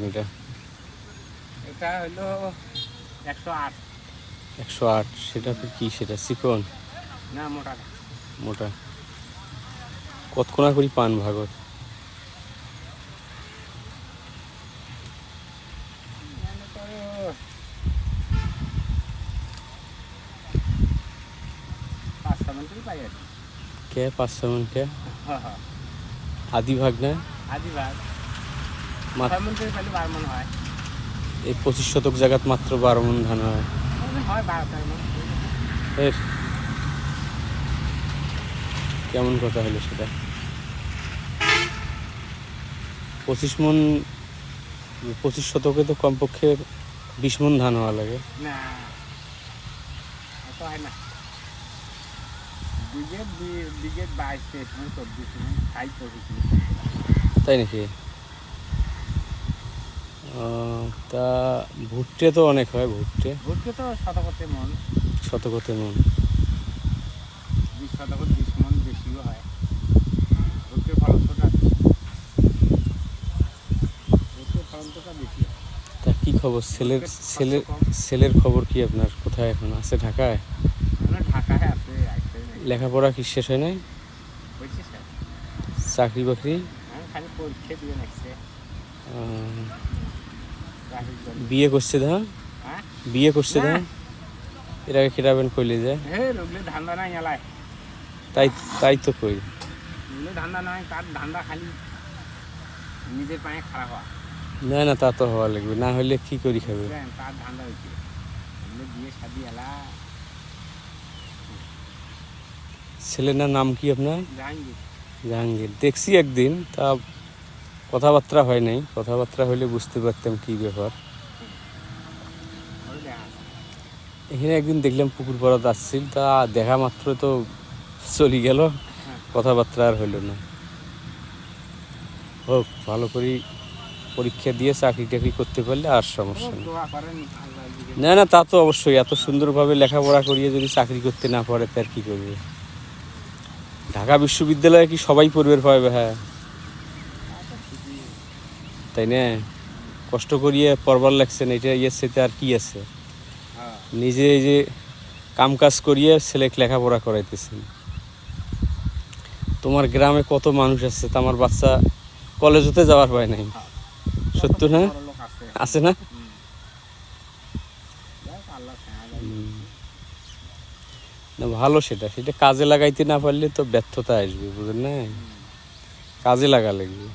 এটা এটা হলো 108। 108। সেটা তো কি, সেটা চিকন না মোটা। মোটা? কতক্ষণা করি পান ভাগত? মানে তো 5-6 মিনিটই পাই আর কি। কে 5-6 মণ কে? হ্যাঁ হ্যাঁ, আদি ভাগ না? আদি ভাগ। মাত- 6 মিনিটই পাইলে 12 মণ হয়। এই 25 শতক জায়গাত মাত্র 12 মণ ধান হয়। হয় 12-13 মণ। এর কেমন কথা হলো সেটা? 25 মণ, 25 শতকে তো কমপক্ষে 20 মণ ধান হওয়া লাগে। না অত হয় না। বিঘে 22-23 মণ, 24 মণ, 28-25 মণ। তাই নাকি? তা ভুট্টে তো অনেক হয়, ভুট্টে ভুট্টে তো শতকতে মণ, শতকতে মণ। 20 শতকত 20 মণ, বেশিও হয়। ভুট্টের ফলনটা বেশি হয়। তা কি খবর? ছেলের ভুট্টের ছেলের খরচ কম। ছেলের খবর কি আপনার? কোথায় এখন আছে? ঢাকায়? মানে ঢাকায় আছে, আসতে নাই। লেখাপড়া কি শেষ হয় নাই? হয়েছে স্যার। চাকরি বাকরি? আমি খালি পরীক্ষা দিয়ে নাকছে চাকরির জন্য। বিয়ে করছে দা? হ্যাঁ বিয়ে করছে দা? না, এর আগে খেটাবেন কইলে যায়? হে রুগলে ধান্দা নাই এলায়। তাই তাই তো কই। রুগলে ধান্দা নাই, তার ধান্দা খালি নিজের পায়ে খাড়া হওয়া। না না, তা তো হওয়া লাগবে, না হলে কি করি খাবে? বুঝলেন, তার ধান্দা হয়েছে রুগলে বিয়ে শাদি এলা। ছেলের নাম কি আপনার? জাহাঙ্গীর। জাহাঙ্গীর। দেখছি একদিন, তা কথাবার্তা হয় নাই। কথাবার্তা হলে বুঝতে পারতাম কি ব্যাপার। ওই দেখা। এখানে একদিন দেখলাম পুকুর পাড়াত আসছিল, তা দেখা মাত্র তো চলে গেল, হ্যাঁ, কথাবার্তা আর হইল না। হোক, ভালো করে পরীক্ষা দিয়ে চাকরি টাকরি করতে পারলে আর সমস্যা নেই। দোয়া করেন আল্লাহ দিকে। না না, তা তো অবশ্যই। এত সুন্দরভাবে লেখাপড়া করিয়ে যদি চাকরি করতে না পারে তার কি করবে? ঢাকা বিশ্ববিদ্যালয়ে কি সবাই পড়বে পাবে? হ্যাঁ, তাই না? কষ্ট করিয়ে পড়বার লাগছেন, এটা ইয়েছে আর কি আছে? হ্যাঁ, নিজে এই যে কাম কাজ করিয়ে ছেলে লেখাপড়া করাইতেছেন। তোমার গ্রামে কত মানুষ আছে, তা আমার বাচ্চা কলেজতে যাওয়ার পায় নাই। সত্য না? বড় লোক আছে। আছে না? যাক, আল্লাহ সাহায্য। না, ভালো। সেটা সেটা কাজে লাগাইতে না পারলে তো ব্যর্থতা আসবে, বুঝলেন না? কাজে লাগা লাগবে।